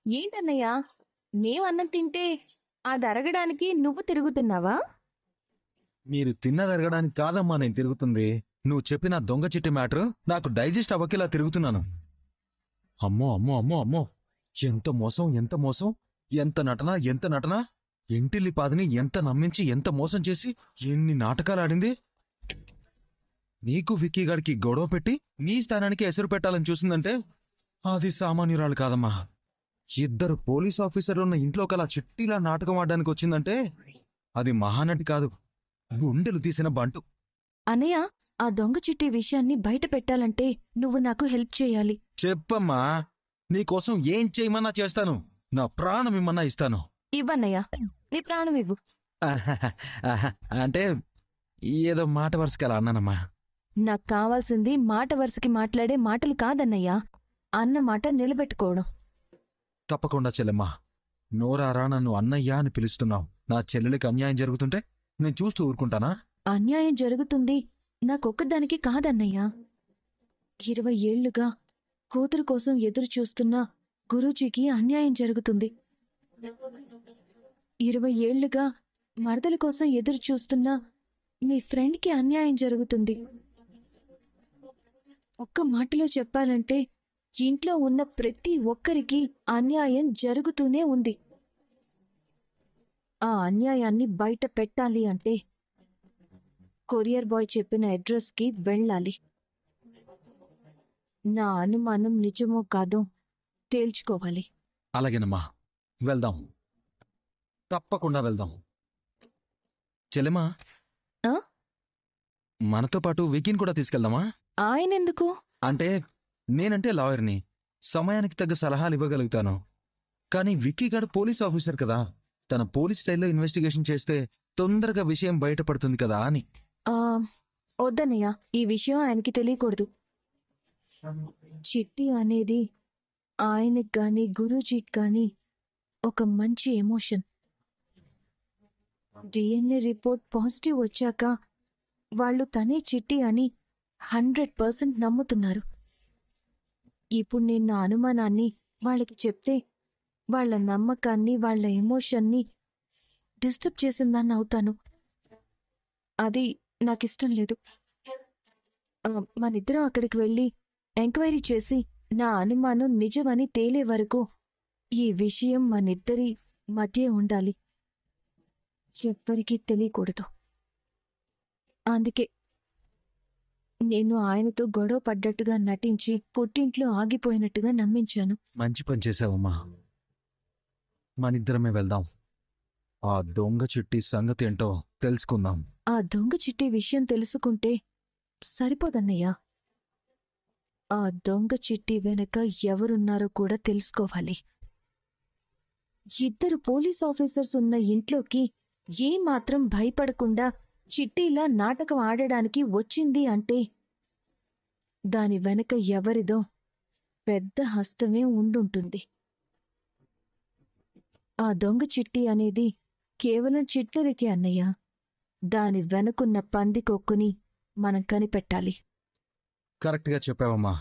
ఏంటన్నయ్యా, మేమన్నం తింటే అది అరగడానికి నువ్వు తిరుగుతున్నావా? మీరు తిన్నదరగడానికి కాదమ్మా నేను తిరుగుతుంది. నువ్వు చెప్పిన దొంగ చిట్టి మ్యాటర్ నాకు డైజెస్ట్ అవ్వకేలా తిరుగుతున్నాను. అమ్మో అమ్మో అమ్మో అమ్మో, ఎంత మోసం ఎంత మోసం, ఎంత నటన. ఇంటిల్లిపాదిని ఎంత నమ్మించి ఎంత మోసం చేసి ఎన్ని నాటకాలు ఆడింది. నీకు విక్కీ గాడికి గొడవ పెట్టి నీ స్థానానికి ఎసురు పెట్టాలని చూసిందంటే అది సామాన్యురాలు కాదమ్మా. ఇద్దరు పోలీస్ ఆఫీసర్లున్న ఇంట్లోకలా చిట్టిలా నాటకం ఆడడానికి వచ్చిందంటే అది మహానటి కాదు, గుండెలు తీసిన బంటు. అన్నయ్య, ఆ దొంగ చిట్టి విషయాన్ని బయట పెట్టాలంటే నువ్వు నాకు హెల్ప్ చేయాలి. చెప్పమ్మా, నీకోసం ఏం చేయమన్నా చేస్తాను, నా ప్రాణం ఇమ్మన్నా ఇస్తాను. ఇవ్వన్నయ్యా, నీ ప్రాణం ఇవ్వు. అంటే ఏదో మాట వరుసకి అలా అన్నానమ్మా. నాకు కావాల్సింది మాట వరుసకి మాట్లాడే మాటలు కాదన్నయ్యా, అన్న మాట నిలబెట్టుకోవడం. తప్పకుండా చెల్లెమ్మా, నోరారా నన్ను అన్నయ్యా అని పిలుస్తున్నావు. నా చెల్లెలికి అన్యాయం జరుగుతుంటే నేను చూస్తూ ఊరుకుంటానా? అన్యాయం జరుగుతుంది నాకొక్కదానికి కాదన్నయ్యా. 20 ఏళ్లుగా కూతురు కోసం ఎదురు చూస్తున్న గురూజీకి అన్యాయం జరుగుతుంది. 20 ఏళ్లుగా మరదల కోసం ఎదురు చూస్తున్న మీ ఫ్రెండ్కి అన్యాయం జరుగుతుంది. ఒక్క మాటలో చెప్పాలంటే ఇంట్లో ఉన్న ప్రతి ఒక్కరికి అన్యాయం జరుగుతూనే ఉంది. ఆ అన్యాయాన్ని బయట పెట్టాలి అంటే కొరియర్ బాయ్ చెప్పిన అడ్రస్కి వెళ్ళాలి. నా అనుమానం నిజమో కాదో తేల్చుకోవాలి. అలాగేనమ్మా, వెళ్దాం, తప్పకుండా వెళ్దాం. చెల్లెమ్మా, ఆ? మనతో పాటు వికీని కూడా తీసుకెళ్దామా? ఆయనెందుకు? అంటే నేనంటే లాయర్ని, సమయానికి తగ్గ సలహాలు ఇవ్వగలుగుతాను. కానీ విక్కీ గారు పోలీస్ ఆఫీసర్ కదా, తన పోలీస్ స్టైల్లో ఇన్వెస్టిగేషన్ చేస్తే తొందరగా విషయం బయటపడుతుంది కదా అని. వద్దన్నయ్య, ఈ విషయం ఆయనకి తెలియకూడదు. చిట్టి అనేది ఆయనకి గాని గురూజీకి గాని ఒక మంచి ఎమోషన్. డిఎన్ఏ రిపోర్ట్ పాజిటివ్ వచ్చాక వాళ్ళు తనే చిట్టి అని 100% నమ్ముతున్నారు. ఇప్పుడు నేను నా అనుమానాన్ని వాళ్ళకి చెప్తే వాళ్ళ నమ్మకాన్ని, వాళ్ళ ఎమోషన్ని డిస్టర్బ్ చేసిందాన్ని అవుతాను. అది నాకిష్టం లేదు. మనిద్దరం అక్కడికి వెళ్ళి ఎంక్వైరీ చేసి నా అనుమానం నిజమని తేలే వరకు ఈ విషయం మనిద్దరి మధ్య ఉండాలి, ఎవ్వరికీ తెలియకూడదు. అందుకే నేను ఆయనతో గొడవ పడ్డట్టుగా నటించి పుట్టింట్లో ఆగిపోయినట్టుగా నమ్మించాను. మంచి పని చేసావమ్మా, మనిద్దరమే వెళ్దాం. ఆ దొంగ చిట్టి సంగతి ఏంటో తెలుసుకుందాం. ఆ దొంగ చిట్టి విషయం తెలుసుకుంటే సరిపోదన్నయ్యా. ఆ దొంగ చిట్టి వెనక ఎవరున్నారో కూడా తెలుసుకోవాలి. ఇద్దరు పోలీస్ ఆఫీసర్స్ ఉన్న ఇంట్లోకి ఏమాత్రం భయపడకుండా చిట్టీలా నాటకం ఆడడానికి వచ్చింది అంటే దాని వెనక ఎవరిదో పెద్ద హస్తమే ఉండుంటుంది. ఆ దొంగ చిట్టి అనేది కేవలం చిట్టరికి అన్నయ్య. దాని వెనుకున్న పందికొక్కుని మనం కనిపెట్టాలి. కరెక్ట్గా చెప్పావమ్మా,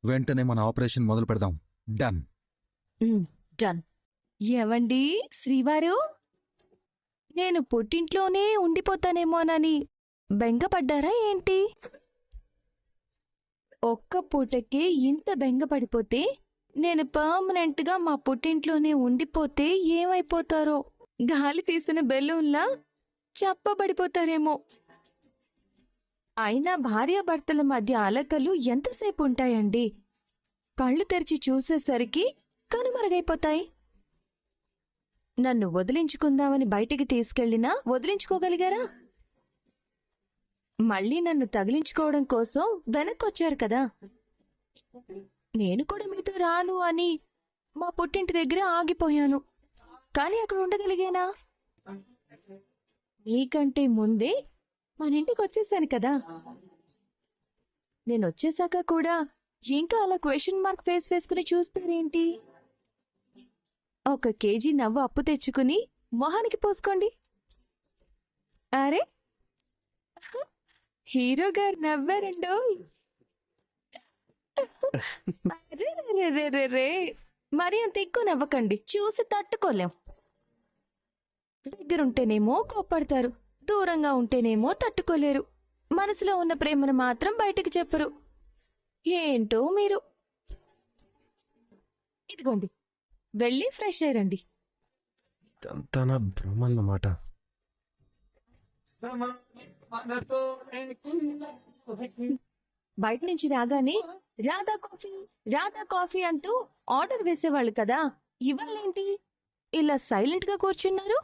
వెంటనే మన ఆపరేషన్ మొదలు పెడదాం. డన్. డన్. ఏవండి శ్రీవారు, నేను పుట్టింట్లోనే ఉండిపోతానేమోనని బెంగపడ్డారా ఏంటి? ఒక్క పూటకే ఇంత బెంగపడిపోతే నేను పర్మనెంట్గా మా పుట్టింట్లోనే ఉండిపోతే ఏమైపోతారో? గాలి తీసిన బెలూన్లా చప్పబడిపోతారేమో. అయినా భార్యాభర్తల మధ్య అలకలు ఎంతసేపు ఉంటాయండి? కళ్ళు తెరిచి చూసేసరికి కనుమరుగైపోతాయి. నన్ను వదిలించుకుందామని బయటికి తీసుకెళ్ళినా వదిలించుకోగలిగారా? మళ్ళీ నన్ను తగిలించుకోవడం కోసం వెనక్కొచ్చారు కదా. నేను కూడా మీతో రాను అని మా పుట్టింటి దగ్గర ఆగిపోయాను. కానీ అక్కడ ఉండగలిగానా? మీకంటే ముందే మన ఇంటికి వచ్చేసాను కదా. నేను వచ్చేసాక కూడా ఇంకా అలా క్వశ్చన్ మార్క్ ఫేస్ వేసుకుని చూస్తారేంటి? 1 కేజీ నవ్వు అప్పు తెచ్చుకుని మొహానికి పోసుకోండి. అరే, హీరో గారు నవ్వారండో. అరే మరి అంత ఎక్కువ నవ్వకండి, చూసి తట్టుకోలేం. దగ్గరుంటేనేమో కోప్పడతారు, దూరంగా ఉంటేనేమో తట్టుకోలేరు. మనసులో ఉన్న ప్రేమను మాత్రం బయటికి చెప్పరు. ఏంటో మీరు. ఇదిగోండి, వెళ్ళి ఫ్రెష్ అయ్యండి. ఇదంతా నా భ్రమ అన్నమాట. బయట నుంచి రాగానే రాధా కాఫీ, రాధా కాఫీ అంటూ ఆర్డర్ వేసేవాళ్ళు కదా. ఇవాళేంటి ఇలా సైలెంట్ గా కూర్చున్నారు?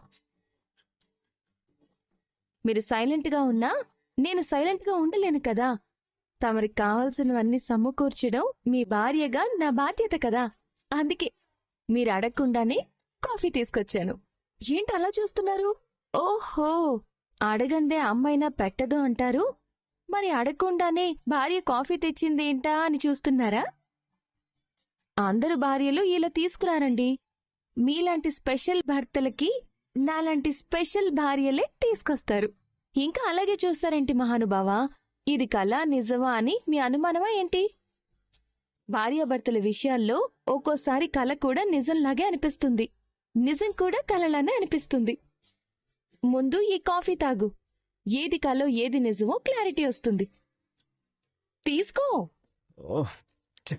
మీరు సైలెంట్ గా ఉన్నా నేను సైలెంట్ గా ఉండలేను కదా. తమరికి కావాల్సినవన్నీ సమకూర్చడం మీ భార్యగా నా బాధ్యత కదా. అందుకే మీరు అడగకుండానే కాఫీ తీసుకొచ్చాను. ఏంటి అలా చూస్తున్నారు? ఓహో, అడగందే అమ్మైనా పెట్టదు అంటారు. మరి అడగకుండానే భార్య కాఫీ తెచ్చిందేంటా అని చూస్తున్నారా? అందరు భార్యలు ఇలా తీసుకురారండి. మీలాంటి స్పెషల్ భర్తలకి నాలాంటి స్పెషల్ భార్యలే తీసుకొస్తారు. ఇంకా అలాగే చూస్తారేంటి మహానుభావా? ఇది కళ నిజమా అని మీ అనుమానమా ఏంటి? భార్యాభర్తల విషయాల్లో ఒక్కోసారి కళ కూడా నిజంలాగే అనిపిస్తుంది, నిజం కూడా కలలానే అనిపిస్తుంది. ముందు ఈ కాఫీ తాగు. ఏది కలో ఏది నిజమో క్లారిటీ వస్తుంది. తీసుకో. ఓహ్, ఛే.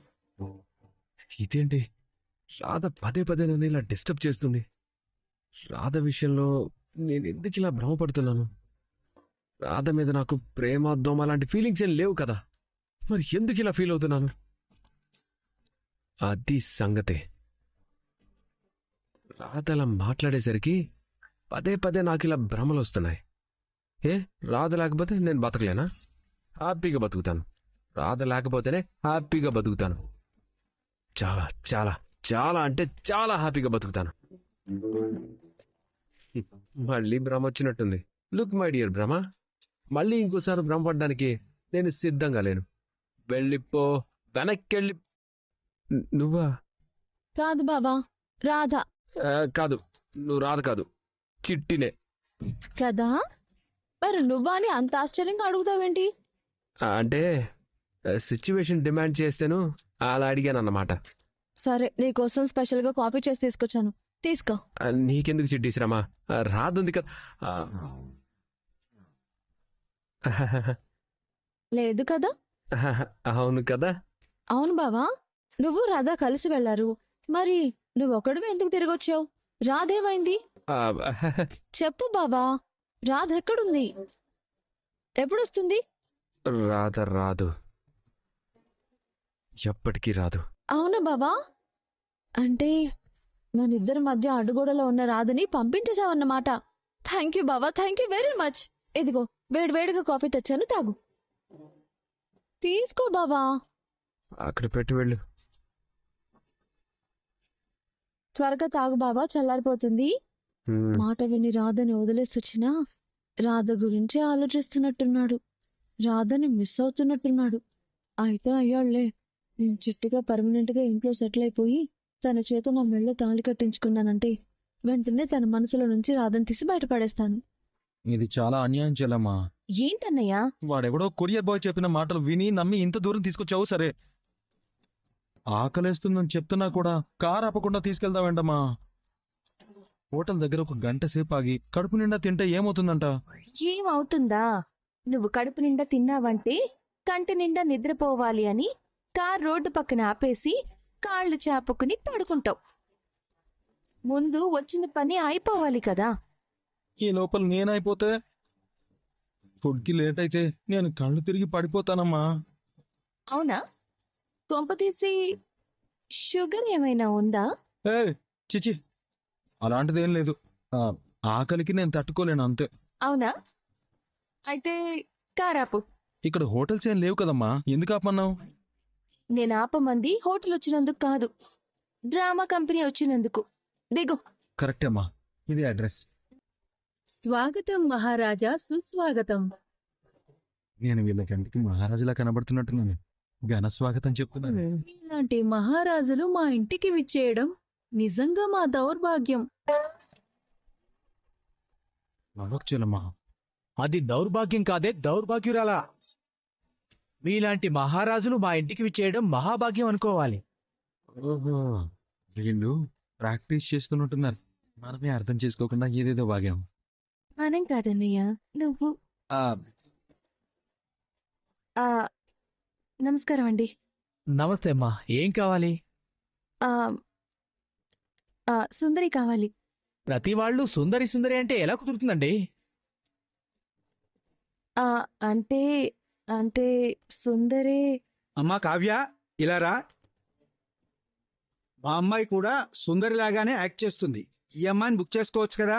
ఇదేంటి, రాధ పదే పదే నన్ను ఇలా డిస్టర్బ్ చేస్తుంది. రాధ విషయంలో నేను ఎందుకు ఇలా భ్రమపడుతున్నాను? రాధ మీద నాకు ప్రేమ, దోమ లాంటి ఫీలింగ్స్ ఏం లేవు కదా. మరి ఎందుకు ఇలా ఫీల్ అవుతున్నాను? అది సంగతే. రాధ అలా మాట్లాడేసరికి పదే పదే నాకు ఇలా భ్రమలు వస్తున్నాయి. ఏ, రాధ లేకపోతే నేను బతకలేనా? హ్యాపీగా బతుకుతాను. రాధ లేకపోతేనే హ్యాపీగా బతుకుతాను. చాలా చాలా చాలా అంటే చాలా హ్యాపీగా బతుకుతాను. మళ్ళీ భ్రమ వచ్చినట్టుంది. లుక్ మై డియర్ భ్రమ, మళ్ళీ ఇంకోసారి భ్రమపడడానికి నేను సిద్ధంగా లేను. వెళ్ళిపో, వెనక్కెళ్ళి. నువ్వా? కాదు బావా, రాధ. కాదు, నువ్వు రాధ కాదు, చిట్టినే. కదా, మరి నువ్వా అని అంత ఆశ్చర్యంగా అడుగుతావేంటి? అంటే సిచ్యువేషన్ డిమాండ్ చేస్తేను అలా అడిగాను అన్నమాట. సరే, నీకోసం స్పెషల్గా కాఫీ చేసి తీసుకొచ్చాను, తీసుకో. నీకెందుకు చిట్టి శ్రమ? రాధ ఉంది కదా. లేదు కదా? అవును కదా. అవును బావా, నువ్వు రాధా కలిసి వెళ్లారు. మరి నువ్వొక్కడివే ఎందుకు తిరిగొచ్చావు? రాధేమైంది? ఆ, చెప్పు బావా, రాధ ఎక్కడుంది? ఎప్పుడొస్తుంది? రాధ రాదు, ఎప్పటికీ రాదు. అవునా బావా? అంటే మనిద్దరి మధ్య అడ్డుగోడలో ఉన్న రాధని పంపించేశావన్నమాట. థ్యాంక్ యూ బావా, థ్యాంక్ యూ వెరీ మచ్. ఇదిగో వేడివేడిగా కాఫీ తెచ్చాను, తాగు. తీసుకో బావా. అక్కడ పెట్టి వెళ్ళు. త్వరగా తాగు బావా, చల్లారిపోతుంది. మాట విని రాధని వదిలేసొచ్చినా రాధ గురించి ఆలోచిస్తున్నట్టున్నాడు. రాధని మిస్ అవుతున్నట్టున్నాడు. అయితే అయ్యాళ్లే, నేను చిట్టిగా పర్మనెంట్గా ఇంట్లో సెటిల్ అయిపోయి తన చేత నా మెళ్ళో తాళి కట్టించుకున్నానంటే వెంటనే తన మనసులో నుంచి రాధని తీసి బయటపడేస్తాను. ఇది చాలా అన్యాయం చెల్లమ్మా. ఏంటన్నయ్యా? వాడెవడో కొరియర్ బాయ్ చెప్పిన మాటలు విని నమ్మి ఇంత దూరం తీసుకొచ్చావు. సరే, ఆకలేస్తుందని చెప్తున్నా కూడా కారు ఆపకుండా తీసుకెళ్తావేంటమ్మా? హోటల్ దగ్గర ఒక గంట సేపు ఆగి కడుపు నిండా తింటే ఏమవుతుందంట? ఏమవుతుందా? నువ్వు కడుపు నిండా తిన్నావంటే కంటి నిండా నిద్రపోవాలి అని కార్ రోడ్డు పక్కన ఆపేసి కాళ్ళు చాపుకుని పడుకుంటావు. ముందు వచ్చిన పని అయిపోవాలి కదా. ఈ లోపల నేనైపోతే ఫుడ్కి లేట్ అయితే నేను కళ్ళు తిరిగి పడిపోతానమ్మా. అవునా? కొంపతీసి షుగర్ ఏమైనా ఉందా? ఏ చిచి, అలాంటిదేం లేదు. ఆకలికి నేను తట్టుకోలేను అంతే. అవునా? అయితే కారాపు. ఇక్కడ హోటల్స్ ఏం లేవు కదమ్మా, ఎందుకు ఆపమన్నావు? నేను ఆపమంది హోటల్ వచ్చినందుకు కాదు, డ్రామా కంపెనీ వచ్చినందుకు. దిగు. కరెక్టే అమ్మా, ఇది అడ్రస్. స్వాగతం మహారాజా, సుస్వాగతం. నేను వీళ్ళ కంటికి మహారాజులా కనబడుతున్నట్టున్నాను. ఘన స్వాగతం చెప్తున్నాను. ఇలాంటి మహారాజులు మా ఇంటికి విచ్చేయడం నిజంగా మా దౌర్భాగ్యం. నడవచ్చులమ్మా. అది దౌర్భాగ్యం కాదే, దౌర్భాగ్యురాలా. మీలాంటి మహారాజులు మా ఇంటికి విచ్చేయడం మహాభాగ్యం అనుకోవాలి. ఓహో, వీళ్ళు ప్రాక్టీస్ చేస్తున్నట్టున్నారు. మనమే అర్థం చేసుకోకుండా ఏదేదో వాగాం. మనం కాదన్నయ్య, నువ్వు. ఆ, ఆ, నమస్కారం అండి. నమస్తే అమ్మా, ఏం కావాలి? ఆ, సుందరి కావాలి. ప్రతి వాళ్ళు సుందరి సుందరి అంటే ఎలా కుదురుతుందండి? ఆ, అంటే అంటే సుందరే. అమ్మా కావ్య, ఇలా రా. మా అమ్మాయి కూడా సుందరిలాగానే యాక్ట్ చేస్తుంది. ఈ అమ్మాయిని బుక్ చేసుకోవచ్చు కదా.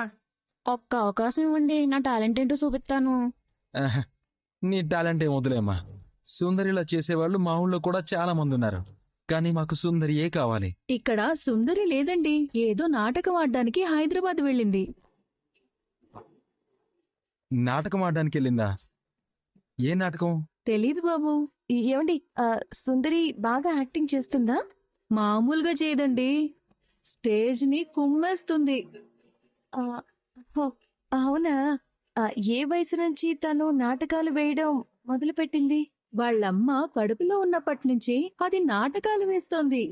ఒక్క అవకాశం ఇవ్వండి, నా టాలెంట్ ఏంటో చూపిస్తాను. ఆహ్, నీ టాలెంట్ ఏం వదిలేమ్మా. సుందరిలా చేసేవాళ్ళు మా ఊళ్ళో కూడా చాలా మంది ఉన్నారు. కానీ మాకు సుందరియే కావాలి. ఇక్కడ సుందరి లేదండి, ఏదో నాటకం ఆడడానికి హైదరాబాద్ వెళ్ళింది. నాటకం ఆడడానికి వెళ్ళిందా? ఏ నాటకం? తెలీదు బాబు. ఏమండి, సుందరి బాగా యాక్టింగ్ చేస్తుందా? మామూలుగా చేయదండి, స్టేజ్ ని కుమ్మేస్తుంది. ఆ, హో, అవునా? ఏ వయసు నుంచి తను నాటకాలు వేయడం మొదలుపెట్టింది? వాళ్ళమ్మ కడుపులో ఉన్నప్పటి నుంచి అది నాటకాలు వేస్తోంది.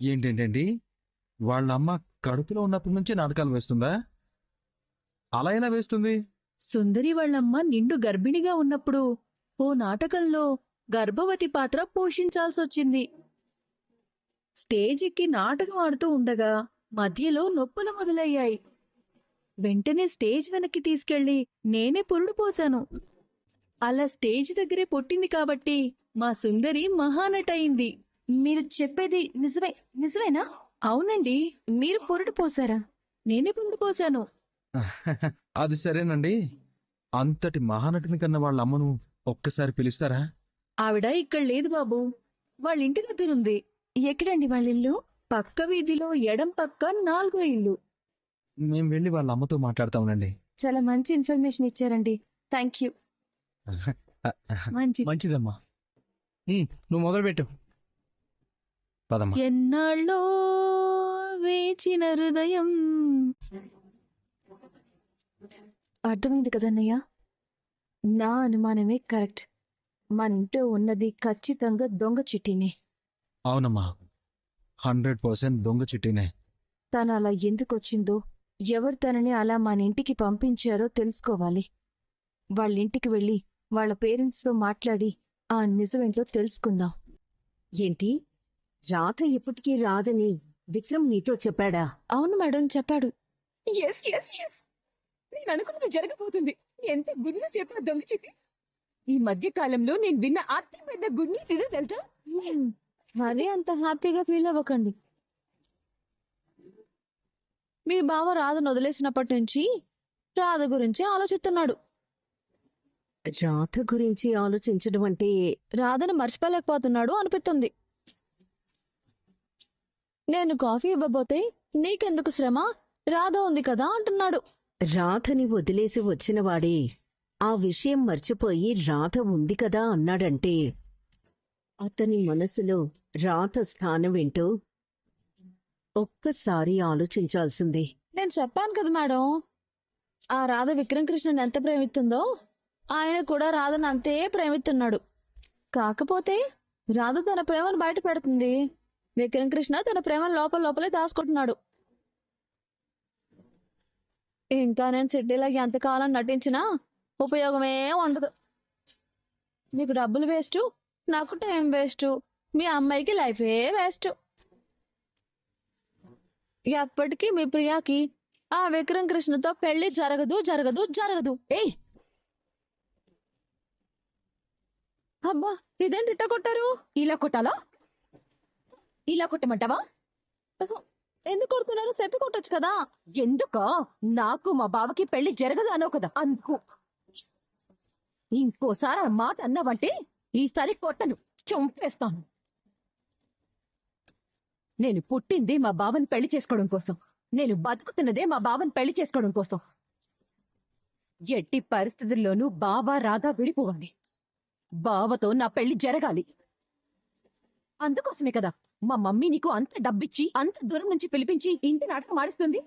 ఏంటేంటండి, వాళ్ళ అమ్మ కడుపులో ఉన్నప్పటి నుంచి నాటకాలు వేస్తుందా? అలా ఎలా వేస్తుంది? సుందరి వాళ్ళమ్మ నిండు గర్భిణిగా ఉన్నప్పుడు ఓ నాటకంలో గర్భవతి పాత్ర పోషించాల్సొచ్చింది. స్టేజ్ ఎక్కి నాటకం ఆడుతూ ఉండగా మధ్యలో నొప్పులు మొదలయ్యాయి. వెంటనే స్టేజ్ వెనక్కి తీసుకెళ్లి నేనే పురుడు పోశాను. అలా స్టేజ్ దగ్గరే పుట్టింది కాబట్టి మా సుందరి మహానటయింది. మీరు చెప్పేది నిజమేనా? అవునండి, మీరు పురుడు పోసారా? నేనే పురుడు పోశాను. అది సరేనండి. అంతటి మహానటుని కన్నా వాళ్ళ అమ్మను ఒక్కసారి పిలుస్తారా? ఆవిడ ఇక్కడ లేదు బాబు, వాళ్ళ ఇంటి దగ్గరుంది. ఎక్కడండి వాళ్ళ ఇల్లు? పక్క వీధిలో ఎడం పక్క 4వ ఇల్లు. మేము వెళ్ళి వాళ్ళ అమ్మతో మాట్లాడతాంలేండి. చాలా మంచి ఇన్ఫర్మేషన్ ఇచ్చారండి. Thank you. మంచి మంచిదమ్మా. నువ్వు మొదలుపెట్టు. పదమ్మా. ఎన్నాళ్ళో వేచిన హృదయం. అర్థమైంది కదన్నయ్య? నా అనుమానమే కరెక్ట్. మన ఇంట్లో ఉన్నది ఖచ్చితంగా దొంగ చిట్టినే. అవునమ్మా, 100% దొంగ చిట్టినే. తను అలా ఎందుకొచ్చిందో, ఎవరు తనని అలా మన ఇంటికి పంపించారో తెలుసుకోవాలి. వాళ్ళ ఇంటికి వెళ్ళి వాళ్ళ పేరెంట్స్తో మాట్లాడి ఆ నిజమేంటో తెలుసుకుందాం. ఏంటి, రాధ ఎప్పటికీ రాదని విక్రమ్ నీతో చెప్పాడా? అవును మేడం, చెప్పాడు. ఎస్ ఎస్ ఎస్, నేను అనుకున్నది జరగబోతుంది. ఎంత గుడ్ న్యూస్ చెప్పా దొంగ చిట్టి. ఈ మధ్య కాలంలో నేను విన్న అతి పెద్ద గుడ్ న్యూస్ ఇదే తెలుసా? మరీ అంత హ్యాపీగా ఫీల్ అవ్వకండి. మీ బావ రాధను వదిలేసినప్పటి నుంచి రాధ గురించి ఆలోచిస్తున్నాడు. రాధ గురించి ఆలోచించడం అంటే రాధను మర్చిపోలేకపోతున్నాడు అనిపిస్తుంది. నేను కాఫీ ఇవ్వబోతే నీకెందుకు శ్రమ, రాధ ఉంది కదా అంటున్నాడు. రాధని వదిలేసి వచ్చినవాడే ఆ విషయం మర్చిపోయి రాధ ఉంది కదా అన్నాడంటే అతని మనసులో రాధ స్థానం ఏంటో ఒక్కసారి ఆలోచించాల్సిందే. నేను చెప్పాను కదా మేడం, ఆ రాధ విక్రమ్ కృష్ణని ఎంత ప్రేమిస్తుందో ఆయన కూడా రాధను అంతే ప్రేమిస్తున్నాడు. కాకపోతే రాధ తన ప్రేమను బయట పెడుతుంది, విక్రమ్ కృష్ణ తన ప్రేమను లోపలే దాచుకుంటున్నాడు. ఇంకా నేను సిటీలో ఎంతకాలం నటించినా ఉపయోగమే ఉండదు. మీకు డబ్బులు వేస్ట్, నాకు టైం వేస్ట్, మీ అమ్మాయికి లైఫే వేస్ట్. ఎప్పటికీ మీ ప్రియాకి ఆ విక్రమ్ కృష్ణతో పెళ్లి జరగదు జరగదు జరగదు. ఏయ్, అబ్బా, ఇదేంటి ఇట్ట కొట్టారు? ఇలా కొట్టాలా? ఇలా కొట్టమంటావా? ఎందుకు కొడుతున్నారు? చెప్పి కొట్టొచ్చు కదా. ఎందుక? నాకు మా బావకి పెళ్లి జరగదు అనో కదా అందుకు. ఇంకోసారి ఆ మాట అన్నావంటే ఈసారి కొట్టను, చంపేస్తాను. నేను పుట్టింది మా బావని పెళ్లి చేసుకోవడం కోసం, నేను బతుకుతున్నదే మా బావని పెళ్లి చేసుకోవడం కోసం. ఎట్టి పరిస్థితుల్లోనూ బావ రాధా విడిపోవాలి. బావతో నా పెళ్లి జరగాలి. అందుకోసమే కదా మా మమ్మీ నీకు అంత డబ్బిచ్చి అంత దూరం నుంచి పిలిపించి ఇంటి నాటకం ఆడిస్తుంది.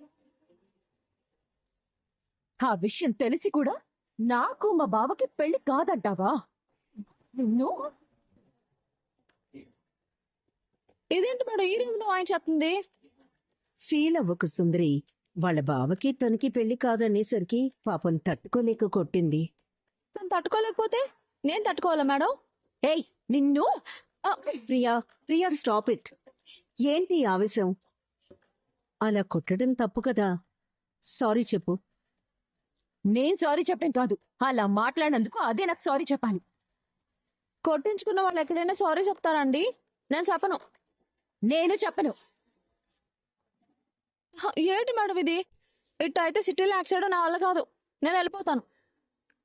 ఆ విషయం తెలిసి కూడా నాకు మా బావకి పెళ్లి కాదంటావా? నువ్వు ఇదేంటి మేడం ఈ రోజులో వాయించేస్తుంది? ఫీల్ అవ్వకు సుందరి. వాళ్ళ బావకి తనకి పెళ్లి కాదనేసరికి పాపం తట్టుకోలేక కొట్టింది. తను తట్టుకోలేకపోతే నేను తట్టుకోవాలా మేడం? ఏయ్ నిన్ను! Priya Priya stop it. ఏంటి ఈ ఆవేశం? అలా కొట్టడం తప్పు కదా. సారీ చెప్పు. నేను సారీ చెప్పాను కాదు, అలా మాట్లాడినందుకు అదే నాకు సారీ చెప్పాలి. కొట్టించుకున్న వాళ్ళు ఎక్కడైనా సారీ చెప్తారండి? నేను చెప్పను. నేను చెప్పను. ఏంటి మేడం ఇది? ఇట్ట అయితే సిటీలో యాక్ట్ చేయడం నా వల్ల కాదు. నేను వెళ్ళిపోతాను.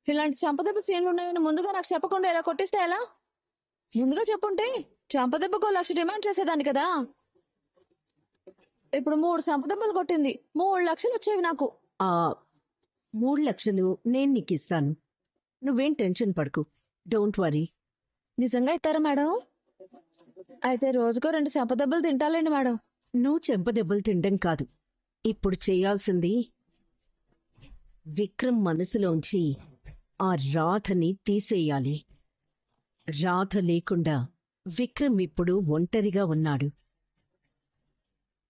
ఇలాంటి చంపదెబ్బ సీన్లు ఉన్నాయని ముందుగా నాకు చెప్పకుండా ఇలా కొట్టిస్తే ఎలా? ముందుగా చెప్పుంటే చంపదెబ్బకు 1,00,000 డిమాండ్ చేసేదాన్ని కదా. ఇప్పుడు 3 చంపదెబ్బలు కొట్టింది, 3 లక్షలు వచ్చేవి నాకు. ఆ 3 లక్షలు నేను నీకిస్తాను. నువ్వేం టెన్షన్ పడకు. Don't worry. నిజంగా ఇస్తారా మేడం? అయితే రోజుకో 2 చంపదెబ్బలు తింటాలేండి మేడం. నువ్వు చెంపదెబ్బలు తినడం కాదు, ఇప్పుడు చేయాల్సింది విక్రమ్ మనసులోంచి ఆ రాధని తీసేయాలి. రాధ లేకుండా విక్రమ్ ఇప్పుడు ఒంటరిగా ఉన్నాడు.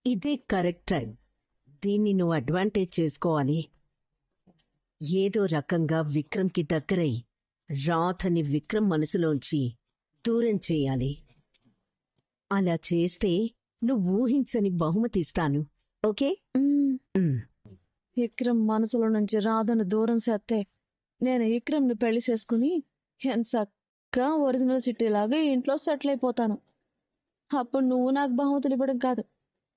ఇదే కరెక్ట్ టైం. దీన్ని నువ్వు అడ్వాంటేజ్ చేసుకోవాలి. ఏదో రకంగా విక్రమ్కి దగ్గరై రాధని విక్రమ్ మనసులోంచి దూరం చేయాలి. అలా చేస్తే నువ్వు ఊహించని బహుమతి ఇస్తాను. ఓకే? మ్. విక్రమ్ మనసులో నుంచి రాధను దూరం చేస్తే నేను విక్రమ్ని పెళ్లి చేసుకుని చక్కగా ఒరిజినల్ సిటీ లాగా ఇంట్లో సెటిల్ అయిపోతాను. అప్పుడు నువ్వు నాకు బహుమతులు ఇవ్వడం కాదు,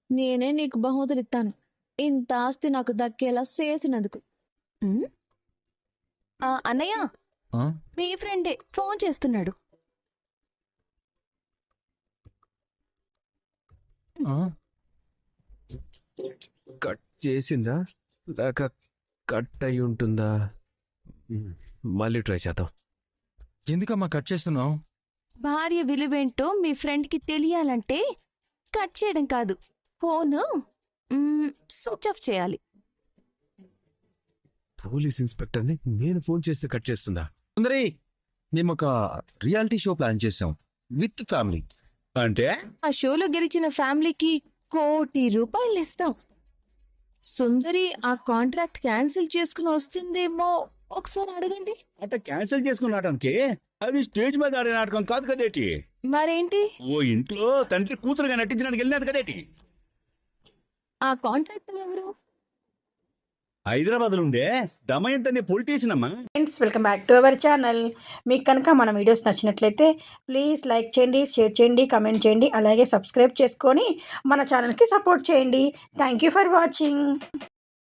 నేనే నీకు బహుమతులు ఇస్తాను. ఇంత ఆస్తి నాకు దక్కేలా చేసినందుకు. అన్నయ్య, ఆ? మీ ఫ్రెండే ఫోన్ చేస్తున్నాడు. ఆ? కట్ చేసిందా లేక కట్ అయి ఉంటుందా? మళ్ళీ ట్రై చేద్దాం. ఎందుకమ్మా కట్ చేస్తున్నావు? భార్య విలువేంటో మీ ఫ్రెండ్కి తెలియాలంటే కట్ చేయడం కాదు, ఫోన్ స్విచ్ ఆఫ్ చేయాలి. పోలీస్ ఇన్స్పెక్టర్ని నేను ఫోన్ చేస్తే కట్ చేస్తుందా? సుందరి, మేము ఒక రియాలిటీ షో ప్లాన్ చేసాం విత్ ఫ్యామిలీ. అంటే ఆ షోలో గెలిచిన ఫ్యామిలీకి ₹1,00,00,000 ఇస్తాం. సుందరి ఆ కాంట్రాక్ట్ క్యాన్సిల్ చేసుకుని వస్తుందేమో ఒకసారి అడగండి. అంటే క్యాన్సిల్ చేసుకున్న నాటకానికి అది స్టేజ్ మీద ఆడే నాటకం కాదు కదేటి. మరేంటి? ఓ ఇంట్లో తండ్రి కూతురుగా నటించడానికి వెళ్ళినది కదేటి. ఆ కాంట్రాక్టర్ ఎవరు? హైదరాబాద్ ఉండే దమయంతి అనే పొలిటీషియన్ అమ్మా. Friends, welcome back to our channel. మీకు కనుక మన వీడియోస్ నచ్చినట్లయితే ప్లీజ్ లైక్ చేయండి, షేర్ చేయండి, కమెంట్ చేయండి, అలాగే సబ్స్క్రైబ్ చేసుకొని మన ఛానల్కి సపోర్ట్ చేయండి. Thank you for watching.